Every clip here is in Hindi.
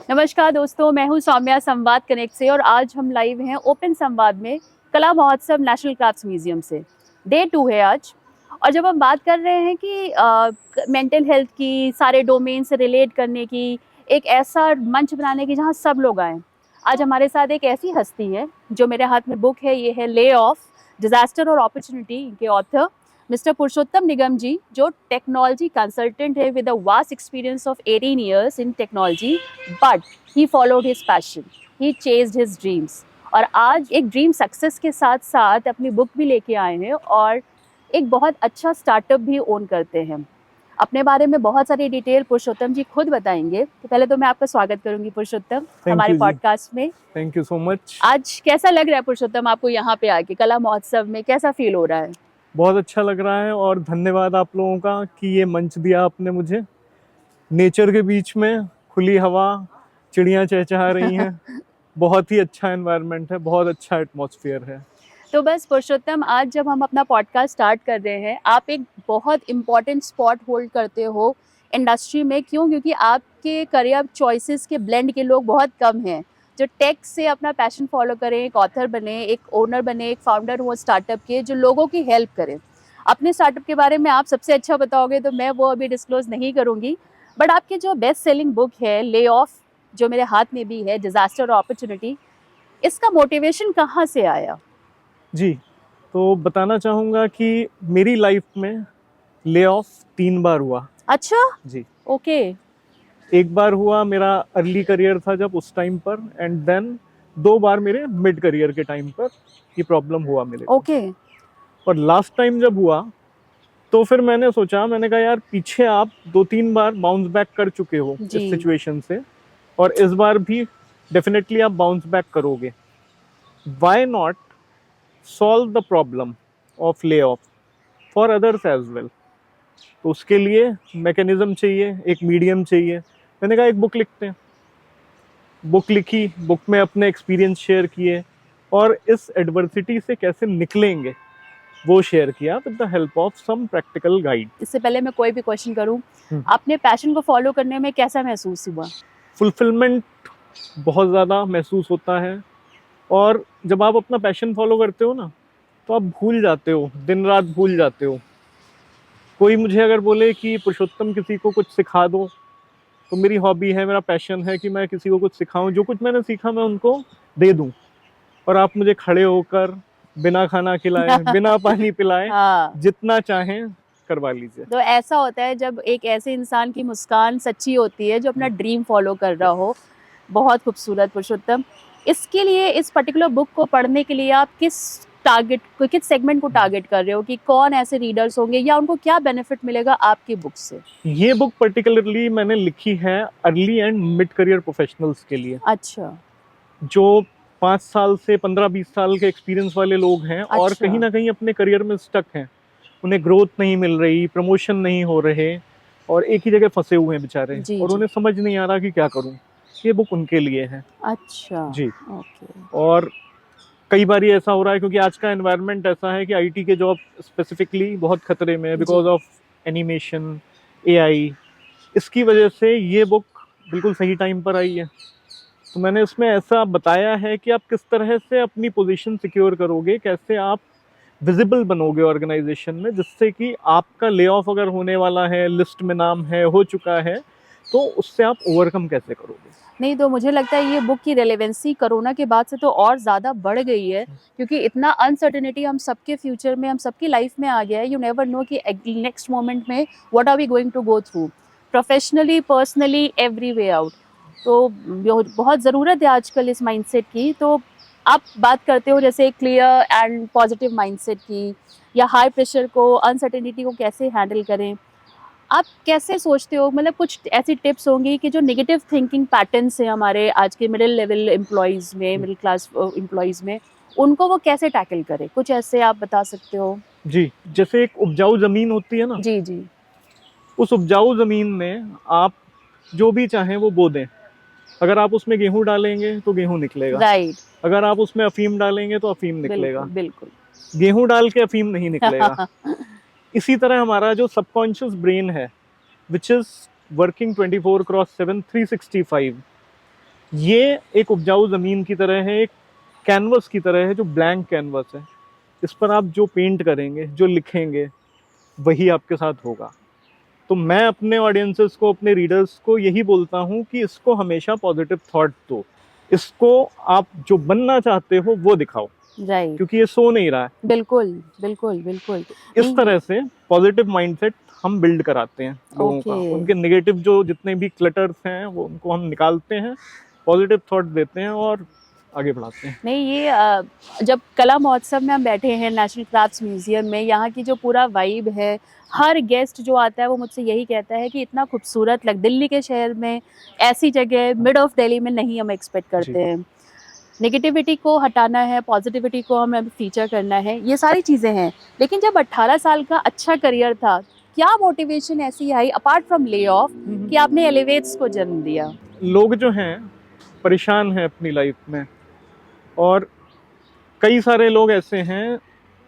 नमस्कार दोस्तों, मैं हूं सौम्या संवाद कनेक्ट से और आज हम लाइव हैं ओपन संवाद में कला महोत्सव नेशनल क्राफ्ट्स म्यूजियम से। डे 2 है आज। और जब हम बात कर रहे हैं कि मेंटल हेल्थ की, सारे डोमेन से रिलेट करने की, एक ऐसा मंच बनाने की जहां सब लोग आएँ। आज हमारे साथ एक ऐसी हस्ती है, जो मेरे हाथ में बुक है, ये है ले ऑफ डिजास्टर और अपॉर्चुनिटी के ऑथर मिस्टर पुरुषोत्तम निगम जी, जो टेक्नोलॉजी कंसल्टेंट है with a vast experience of 18 years in technology, but he followed his passion, he chased his dreams. और आज एक ड्रीम सक्सेस के साथ साथ अपनी बुक भी लेके आए हैं और एक बहुत अच्छा स्टार्टअप भी ओन करते हैं। अपने बारे में बहुत सारी डिटेल पुरुषोत्तम जी खुद बताएंगे। तो पहले तो मैं आपका स्वागत करूंगी पुरुषोत्तम हमारे पॉडकास्ट में। Thank you so much. आज कैसा लग रहा है पुरुषोत्तम आपको यहाँ पे आके कला महोत्सव में, कैसा फील हो रहा है? बहुत अच्छा लग रहा है और धन्यवाद आप लोगों का कि ये मंच दिया आपने मुझे। नेचर के बीच में खुली हवा, चिड़ियाँ चहचहा रही हैं। बहुत ही अच्छा एनवायरनमेंट है, बहुत अच्छा एटमॉस्फेयर है। तो बस पुरुषोत्तम, आज जब हम अपना पॉडकास्ट स्टार्ट कर रहे हैं, आप एक बहुत इम्पॉर्टेंट स्पॉट होल्ड करते हो इंडस्ट्री में। क्यों? क्योंकि आपके करियर चॉइसेस के ब्लेंड के लोग बहुत कम हैं जो टेक से अपना पैशन फॉलो करें, एक ऑथर बने, एक ओनर बने, एक फाउंडर हो स्टार्टअप के, जो लोगों की हेल्प करें। अपने स्टार्टअप के बारे में आप सबसे अच्छा बताओगे, तो मैं वो अभी डिस्क्लोज नहीं करूँगी। बट आपकी जो बेस्ट सेलिंग बुक है ले ऑफ, जो मेरे हाथ में भी है, डिजास्टर और अपॉर्चुनिटी, इसका मोटिवेशन कहाँ से आया? जी, तो बताना चाहूँगा कि मेरी लाइफ में ले ऑफ 3 बार हुआ। अच्छा, जी। ओके। एक बार हुआ मेरा अर्ली करियर था जब, उस टाइम पर, एंड देन 2 बार मेरे मिड करियर के टाइम पर ये प्रॉब्लम हुआ मेरे को। ओके। और लास्ट टाइम जब हुआ तो फिर मैंने सोचा, मैंने कहा यार पीछे आप 2-3 बार बाउंस बैक कर चुके हो जी। इस सिचुएशन से, और इस बार भी डेफिनेटली आप बाउंस बैक करोगे। Why not solve the problem of lay off for others as well. तो उसके लिए मैकेनिज्म चाहिए, एक मीडियम चाहिए। मैंने कहा एक बुक लिखते हैं। बुक लिखी, बुक में अपने एक्सपीरियंस शेयर किए और इस एडवर्सिटी से कैसे निकलेंगे वो शेयर किया with the help of some practical guide. इससे पहले मैं कोई भी क्वेश्चन करूं, आपने पैशन को फॉलो करने में कैसा महसूस हुआ? फुलफिलमेंट बहुत ज़्यादा महसूस होता है। और जब आप अपना पैशन फॉलो करते हो ना, तो आप भूल जाते हो, दिन रात भूल जाते हो। कोई मुझे अगर बोले कि पुरुषोत्तम किसी को कुछ सिखा दो, तो मेरी हॉबी है, मेरा पैशन है कि मैं किसी को कुछ सिखाऊं, जो कुछ मैंने सीखा मैं उनको दे दूं। और आप मुझे खड़े होकर बिना खाना खिलाए बिना पानी पिलाए हाँ। जितना चाहें करवा लीजिए। तो ऐसा होता है जब एक ऐसे इंसान की मुस्कान सच्ची होती है जो अपना ड्रीम फॉलो कर रहा हो। बहुत खूबसूरत पुरुषोत्तम। इसके लिए, इस पर्टिकुलर बुक को पढ़ने के लिए आप किस सेगमेंट को टारगेट कर रहे हो कि कौन ऐसे रीडर्स होंगे या उनको क्या बेनिफिट मिलेगा आपकी बुक से? ये बुक पर्टिकुलरली मैंने लिखी है early and mid career professionals के लिए। अच्छा। जो 5 साल से 15-20 साल के एक्सपीरियंस वाले लोग हैं और अच्छा। कहीं ना कहीं अपने करियर में स्टक हैं, उन्हें ग्रोथ नहीं मिल रही, प्रमोशन नहीं हो रहे और एक ही जगह फंसे हुए हैं बेचारे, जी, और जी। उन्हें समझ नहीं आ रहा कि क्या करूं। ये बुक उनके लिए है। अच्छा। जी। ओके। और कई बार ये ऐसा हो रहा है क्योंकि आज का एनवायरनमेंट ऐसा है कि आईटी के जॉब स्पेसिफिकली बहुत खतरे में है बिकॉज ऑफ एनिमेशन, एआई। इसकी वजह से ये बुक बिल्कुल सही टाइम पर आई है। तो मैंने इसमें ऐसा बताया है कि आप किस तरह से अपनी पोजीशन सिक्योर करोगे, कैसे आप विजिबल बनोगे ऑर्गेनाइजेशन में, जिससे कि आपका ले ऑफ अगर होने वाला है, लिस्ट में नाम है, हो चुका है, तो उससे आप ओवरकम कैसे करोगे। नहीं, तो मुझे लगता है ये बुक की रेलेवेंसी कोरोना के बाद से तो और ज़्यादा बढ़ गई है, क्योंकि इतना अनसर्टेनिटी हम सबके फ्यूचर में, हम सबकी लाइफ में आ गया है। यू नेवर नो कि नेक्स्ट मोमेंट में what are we going to go through, professionally, personally, every way out. तो बहुत ज़रूरत है आजकल इस माइंडसेट की। तो आप बात करते हो जैसे क्लियर एंड पॉजिटिव माइंडसेट की, या हाई प्रेशर को, अनसर्टेनिटी को कैसे हैंडल करें। आप कैसे सोचते हो, मतलब कुछ ऐसी टिप्स होंगी कि जो नेगेटिव थिंकिंग पैटर्न्स हैं हमारे आज के मिडिल लेवल एम्प्लॉयज़ में, मिडिल क्लास एम्प्लॉयज़ में, उनको वो कैसे टैकल करें? कुछ ऐसे आप बता सकते हो? जी, जैसे एक उपजाऊ जमीन होती है ना, जी, जी। उस उपजाऊ जमीन में आप जो भी चाहें वो बो दें। अगर आप उसमें गेहूं डालेंगे तो गेहूं निकलेगा, राइट। अगर आप उसमें अफीम डालेंगे तो अफीम निकलेगा। बिल्कुल, बिल्कुल। गेहूं डाल के अफीम नहीं निकलेगा। इसी तरह हमारा जो सबकॉन्शियस ब्रेन है, विच इज वर्किंग 24/7 365, ये एक उपजाऊ जमीन की तरह है, एक कैनवस की तरह है जो ब्लैंक कैनवस है। इस पर आप जो पेंट करेंगे, जो लिखेंगे, वही आपके साथ होगा। तो मैं अपने ऑडियंसेस को, अपने रीडर्स को यही बोलता हूँ कि इसको हमेशा पॉजिटिव थॉट दो, इसको आप जो बनना चाहते हो वो दिखाओ, राइट, क्योंकि ये सो नहीं रहा है। बिल्कुल बिल्कुल बिल्कुल। इस नहीं, तरह से पॉजिटिव माइंडसेट हम बिल्ड कराते हैं लोगों का। ओके। उनके नेगेटिव जो जितने भी क्लटर्स हैं वो उनको हम निकालते हैं, पॉजिटिव थॉट देते हैं और आगे बढ़ाते हैं। नहीं, ये जब कला महोत्सव में हम बैठे हैं नेशनल क्राफ्ट्स म्यूजियम में, यहाँ की जो पूरा वाइब है, हर गेस्ट जो आता है वो मुझसे यही कहता है कि इतना खूबसूरत दिल्ली के शहर में ऐसी जगह मिड ऑफ दिल्ली में नहीं हम एक्सपेक्ट जी। करते हैं। नेगेटिविटी को हटाना है, पॉजिटिविटी को हमें फीचर करना है, ये सारी चीज़ें हैं। लेकिन जब 18 साल का अच्छा करियर था, क्या मोटिवेशन ऐसी आई अपार्ट फ्रॉम ले ऑफ कि आपने एलिवेट्स को जन्म दिया? लोग जो हैं परेशान हैं अपनी लाइफ में, और कई सारे लोग ऐसे हैं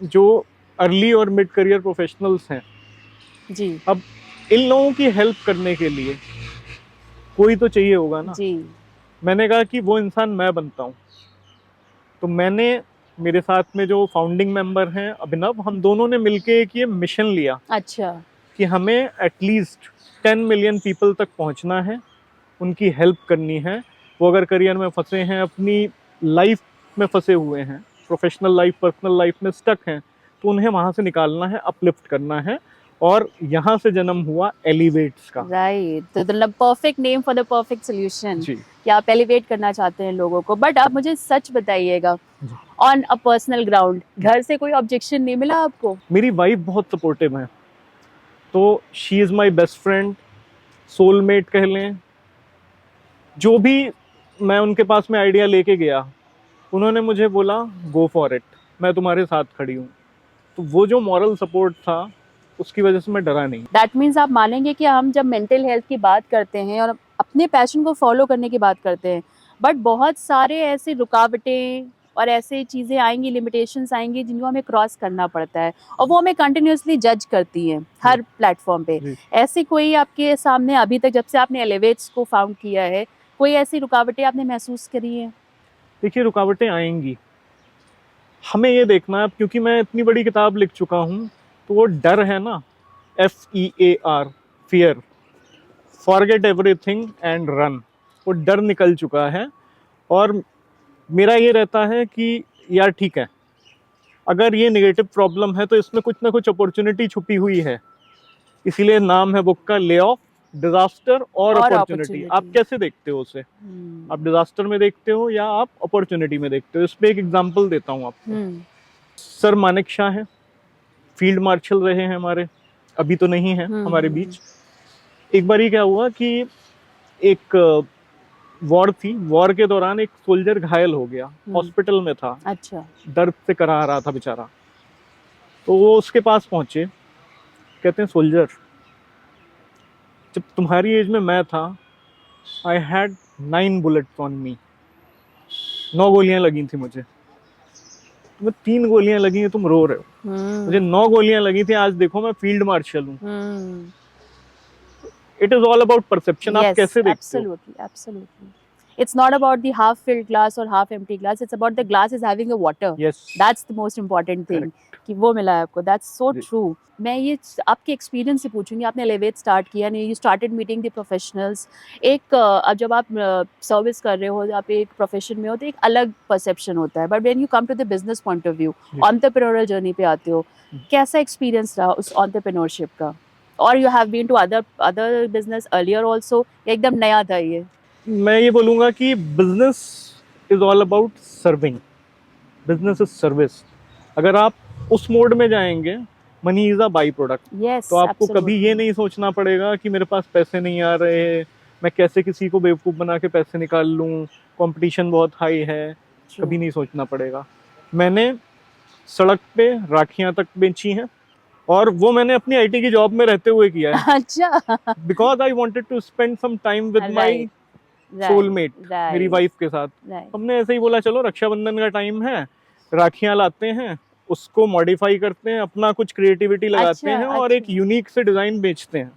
जो अर्ली और मिड करियर प्रोफेशनल्स हैं। जी अब इन लोगों की हेल्प करने के लिए कोई तो चाहिए होगा ना। जी। मैंने कहा कि वो इंसान मैं बनता हूँ। तो मैंने, मेरे साथ में जो फाउंडिंग मेंबर हैं अभिनव, हम दोनों ने मिलके एक ये मिशन लिया अच्छा। कि हमें एटलीस्ट 10 मिलियन पीपल तक पहुंचना है, उनकी हेल्प करनी है। वो अगर करियर में फंसे हैं, अपनी लाइफ में फंसे हुए हैं, प्रोफेशनल लाइफ, पर्सनल लाइफ में स्टक हैं, तो उन्हें वहां से निकालना है, अपलिफ्ट करना है। और यहाँ से जन्म हुआ एलिवेट्स का। राइट, तो the perfect name for the perfect solution जी। कि आप एलिवेट करना चाहते हैं लोगों को। बट आप मुझे सच बताइएगा, जी। ऑन अ पर्सनल ग्राउंड घर से कोई ऑब्जेक्शन नहीं मिला आपको? मेरी वाइफ बहुत सपोर्टिव है, तो she is my best friend, soulmate कह लें। जो भी मैं उनके पास में आइडिया लेके गया, उन्होंने मुझे बोला गो फॉर इट, मैं तुम्हारे साथ खड़ी हूँ। तो वो जो मॉरल सपोर्ट था, उसकी वजह से मैं डरा नहीं। दैट मीन्स आप मानेंगे कि हम जब मेंटल हेल्थ की बात करते हैं और अपने पैशन को फॉलो करने की बात करते हैं, बट बहुत सारे ऐसे रुकावटें और ऐसे चीज़ें आएंगी, लिमिटेशंस आएंगी जिनको हमें क्रॉस करना पड़ता है, और वो हमें कंटिन्यूसली जज करती हैं हर प्लेटफॉर्म पे। जी। ऐसी कोई आपके सामने अभी तक, जब से आपने एलिवेट्स को फाउंड किया है, कोई ऐसी रुकावटें आपने महसूस करी हैं? देखिए, रुकावटें आएंगी, हमें ये देखना है। क्योंकि मैं इतनी बड़ी किताब लिख चुका हूँ, तो वो डर है ना, FEAR, fear, forget everything and run, वो डर निकल चुका है। और मेरा ये रहता है कि यार ठीक है, अगर ये नेगेटिव प्रॉब्लम है तो इसमें कुछ ना कुछ अपॉर्चुनिटी छुपी हुई है। इसीलिए नाम है बुक का, ले ऑफ, डिजास्टर और अपॉर्चुनिटी। आप कैसे देखते हो उसे? आप डिजास्टर में देखते हो या आप अपॉर्चुनिटी में देखते हो? इस पे एक एग्जांपल देता हूँ आपको। सर मानेक शाह हैं, फील्ड मार्शल रहे हैं हमारे, अभी तो नहीं है हमारे बीच। एक बार ही क्या हुआ कि एक वॉर थी, वॉर के दौरान एक सोल्जर घायल हो गया, हॉस्पिटल में था। अच्छा। दर्द से करा रहा था बेचारा। तो वो उसके पास पहुंचे, कहते हैं सोल्जर, जब तुम्हारी एज में मैं था, I had 9 bullets on me, 9 गोलियां लगी थी मुझे। तुम्हें 3 गोलियां लगी हैं, तुम रो रहे हो। मुझे 9 गोलियां लगी थी, आज देखो मैं फील्ड मार्शल हूँ। It is all about perception. आप कैसे देखते हो? Absolutely, absolutely. It's not about the half filled glass or half empty glass. It's about the glass is having a water. Yes. That's the most important thing. कि वो मिला है आपको. That's so true. मैं ये आपके एक्सपीरियंस से पूछूंगी, आपने एलिवेट स्टार्ट किया, you started meeting the professionals. एक अब जब आप सर्विस कर रहे हो, आप एक प्रोफेशन में हो, तो एक अलग परसेप्शन होता है। But when you come to the business point of view, entrepreneurial journey पे आते हो, कैसा एक्सपीरियंस रहा उस एंटरप्रेन्योरशिप का? और you have been to other business earlier also, एकदम नया था ये? मैं ये बोलूँगा कि business is all about serving, business is service. अगर आप उस मोड में जाएंगे, money is a by product, तो आपको कभी ये नहीं सोचना पड़ेगा कि मेरे पास पैसे नहीं आ रहे, मैं कैसे किसी को बेवकूफ़ बना के पैसे निकाल लूँ, कंपटीशन बहुत हाई है, कभी नहीं सोचना पड़ेगा। मैंने सड़क पे राखियाँ तक बेची हैं, और वो मैंने अपनी IT की जॉब में रहते हुए किया है। अच्छा। Because I wanted to spend some time with my soulmate, मेरी वाइफ के साथ। हमने ऐसे ही बोला, चलो रक्षाबंधन का टाइम है, राखियां लाते हैं, उसको मॉडिफाई करते हैं, अपना कुछ क्रिएटिविटी लगाते हैं और एक यूनिक से डिजाइन बेचते हैं।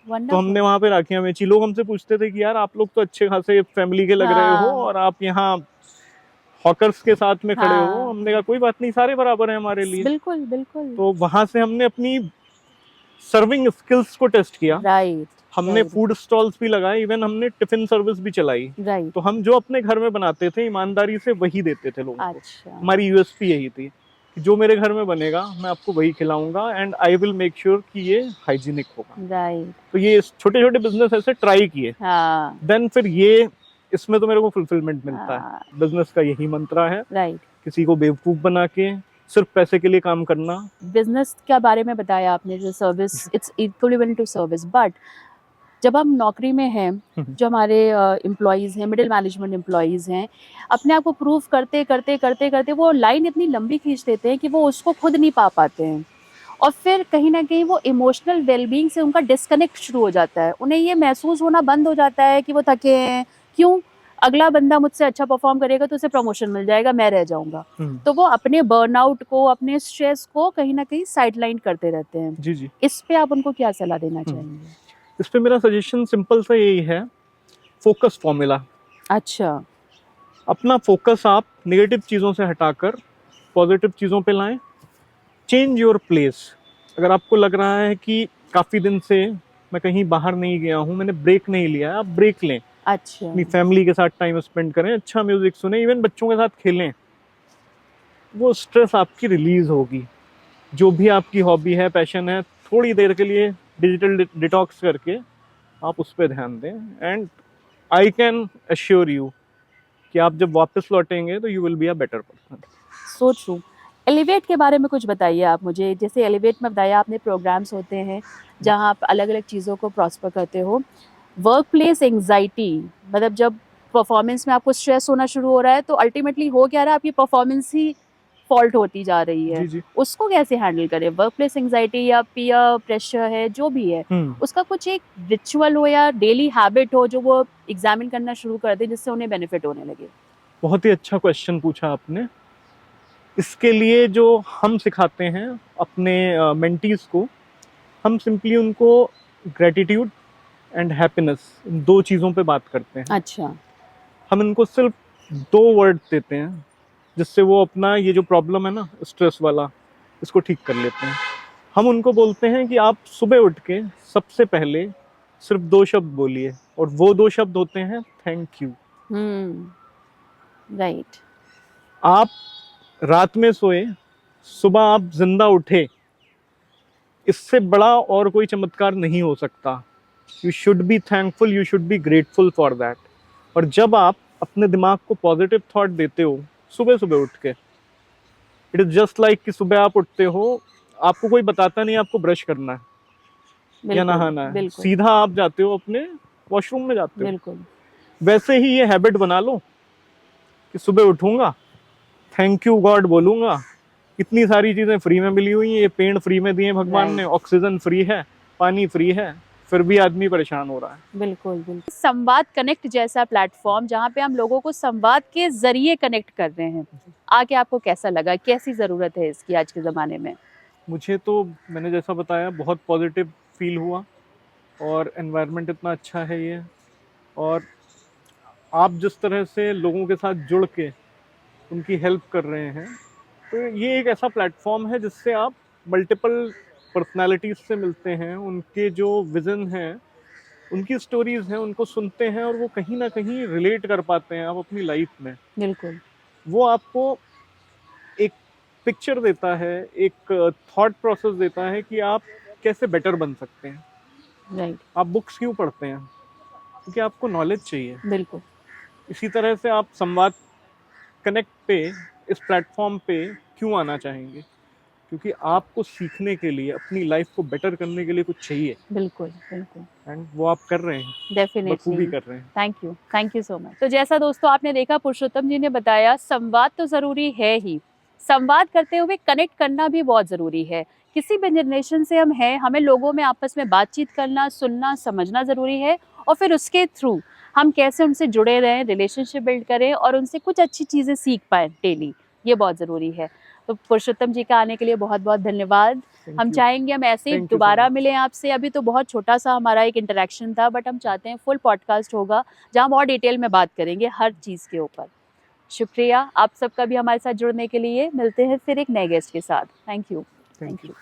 तो Wonderful. हमने वहाँ पे राखियां बेची। लोग हमसे पूछते थे कि यार आप लोग तो अच्छे खासे फैमिली के लग रहे हो हाँ। और आप यहाँ हॉकर्स के साथ में खड़े हो। हाँ। हमने कहा कोई बात नहीं, सारे बराबर हैं हमारे लिए। बिल्कुल बिल्कुल। तो वहां से हमने अपनी सर्विंग स्किल्स को टेस्ट किया। राइट हमने फूड स्टॉल्स भी लगाए, इवन हमने टिफिन सर्विस भी चलाई। राइट। तो हम जो अपने घर में बनाते थे ईमानदारी से वही देते थे लोगों को। अच्छा। हमारी यूएसपी यही थी कि जो मेरे घर में बनेगा मैं आपको वही खिलाऊंगा and I will make sure कि ये हाइजीनिक होगा। राइट। तो ये छोटे छोटे बिजनेस ऐसे ट्राई किए। हाँ। देन फिर ये इसमें तो मेरे को फुलफिलमेंट मिलता हाँ। है। बिजनेस का यही मंत्रा है, राइट। किसी को बेवकूफ बना के सिर्फ पैसे के लिए काम करना। बिजनेस के बारे में बताया आपने, जो service, it's equivalent to service, but जब हम नौकरी में हैं, जो हमारे एम्प्लॉयज़ हैं, मिडिल मैनेजमेंट एम्प्लॉयज़ हैं, अपने आप को प्रूव करते करते करते करते वो लाइन इतनी लंबी खींच देते हैं कि वो उसको खुद नहीं पा पाते हैं, और फिर कहीं ना कहीं वो इमोशनल वेलबींग से उनका डिस्कनेक्ट शुरू हो जाता है। उन्हें ये महसूस होना बंद हो जाता है कि वो थके हैं, क्यों, अगला बंदा मुझसे अच्छा परफॉर्म करेगा तो उसे प्रमोशन मिल जाएगा, मैं रह जाऊंगा। तो वो अपने बर्नआउट को, अपने स्ट्रेस को कहीं ना कहीं साइडलाइन करते रहते हैं। जी जी। इस पे आप उनको क्या सलाह देना चाहेंगे? इस पे मेरा सजेशन सिंपल सा यही है, फोकस फॉर्मूला। अच्छा। अपना फोकस आप नेगेटिव चीज़ों से हटाकर पॉजिटिव चीज़ों पे लाएं। Change your place. अगर आपको लग रहा है कि काफ़ी दिन से मैं कहीं बाहर नहीं गया हूँ, मैंने ब्रेक नहीं लिया है, आप ब्रेक लें। अच्छा। अपनी फैमिली के साथ टाइम स्पेंड करें, अच्छा म्यूजिक सुने, इवन बच्चों के साथ खेलें। वो स्ट्रेस आपकी रिलीज होगी। जो भी आपकी हॉबी है, पैशन है, थोड़ी देर के लिए डिजिटल डिटॉक्स करके आप उस पर ध्यान दें and I can assure you कि आप जब वापस लौटेंगे तो you will be a better person. So true. Elevate के बारे में कुछ बताइए आप मुझे। जैसे एलिवेट में बताया आपने, प्रोग्राम्स होते हैं जहाँ आप अलग अलग चीज़ों को प्रॉस्पर करते हो। वर्क प्लेस एंग्जाइटी, मतलब जब परफॉर्मेंस में आपको स्ट्रेस होना शुरू हो रहा है तो अल्टीमेटली हो क्या रहा है, आपकी परफॉर्मेंस ही फॉल्ट होती जा रही है। जी जी। उसको कैसे हैंडल करें? वर्क प्लेस एंग्जाइटी या पीयर प्रेशर है, जो भी है, उसका कुछ एक रिचुअल हो या डेली हैबिट हो जो वो एग्जामिन करना शुरू कर दे, जिससे उन्हें बेनिफिट होने लगे। बहुत ही अच्छा क्वेश्चन पूछा आपने। इसके लिए जो हम सिखाते हैं अपने मेंटीज को, हम सिंपली उनको ग्रेटिट्यूड एंड हैप्पीनेस, इन दो चीज़ों पे बात करते हैं। अच्छा। हम इनको सिर्फ 2 वर्ड देते हैं जिससे वो अपना ये जो प्रॉब्लम है ना स्ट्रेस वाला, इसको ठीक कर लेते हैं। हम उनको बोलते हैं कि आप सुबह उठ के सबसे पहले सिर्फ 2 शब्द बोलिए, और वो 2 शब्द होते हैं थैंक यू। राइट। आप रात में सोए, सुबह आप जिंदा उठे, इससे बड़ा और कोई चमत्कार नहीं हो सकता। You should be thankful, you should be grateful for that. और जब आप अपने दिमाग को पॉजिटिव थॉट देते हो सुबह सुबह उठ के, इट इज जस्ट लाइक कि सुबह आप उठते हो, आपको कोई बताता नहीं आपको ब्रश करना है या नहाना है, सीधा आप जाते हो अपने वॉशरूम में जाते हो। बिल्कुल। वैसे ही ये हैबिट बना लो कि सुबह उठूंगा, थैंक यू गॉड बोलूंगा। इतनी सारी चीजें फ्री में मिली हुई हैं, ये पेड़ फ्री में दिए भगवान ने, ऑक्सीजन फ्री है, पानी फ्री है, फिर भी आदमी परेशान हो रहा है। बिल्कुल बिल्कुल। संवाद कनेक्ट जैसा प्लेटफॉर्म जहाँ पे हम लोगों को संवाद के जरिए कनेक्ट कर रहे हैं, आके आपको कैसा लगा? कैसी जरूरत है इसकी आज के जमाने में? मुझे तो, मैंने जैसा बताया, बहुत पॉजिटिव फील हुआ और एनवायरनमेंट इतना अच्छा है ये, और आप जिस तरह से लोगों के साथ जुड़ के उनकी हेल्प कर रहे हैं, तो ये एक ऐसा प्लेटफॉर्म है जिससे आप मल्टीपल पर्सनालिटीज से मिलते हैं, उनके जो विजन हैं, उनकी स्टोरीज हैं, उनको सुनते हैं और वो कहीं ना कहीं रिलेट कर पाते हैं आप अपनी लाइफ में। बिल्कुल। वो आपको एक पिक्चर देता है, एक थॉट प्रोसेस देता है कि आप कैसे बेटर बन सकते हैं। राइट। आप बुक्स क्यों पढ़ते हैं? क्योंकि आपको नॉलेज चाहिए। बिल्कुल। इसी तरह से आप संवाद कनेक्ट पे, इस प्लेटफॉर्म पे क्यों आना चाहेंगे? क्योंकि आपको सीखने के लिए, अपनी लाइफ को बेटर करने के लिए कुछ चाहिए। बिल्कुल बिल्कुल। एंड वो आप कर रहे हैं, डेफिनेटली कर रहे हैं। Thank you so much. तो जैसा दोस्तों आपने देखा, पुरुषोत्तम जी ने बताया, संवाद तो जरूरी है ही, संवाद करते हुए कनेक्ट करना भी बहुत जरूरी है। किसी भी जनरेशन से हम हैं, हमें लोगों में आपस में बातचीत करना, सुनना, समझना जरूरी है, और फिर उसके थ्रू हम कैसे उनसे जुड़े रहें, रिलेशनशिप बिल्ड करें और उनसे कुछ अच्छी चीज़ें सीख पाएँ डेली, ये बहुत ज़रूरी है। तो पुरुषोत्तम जी का आने के लिए बहुत बहुत धन्यवाद। हम चाहेंगे हम ऐसे ही Thank you so दोबारा much. मिलें आपसे। अभी तो बहुत छोटा सा हमारा एक इंटरेक्शन था, बट हम चाहते हैं फुल पॉडकास्ट होगा जहाँ हम और डिटेल में बात करेंगे हर चीज़ के ऊपर। शुक्रिया आप सबका भी हमारे साथ जुड़ने के लिए। मिलते हैं फिर एक नए गेस्ट के साथ। Thank you. Thank you.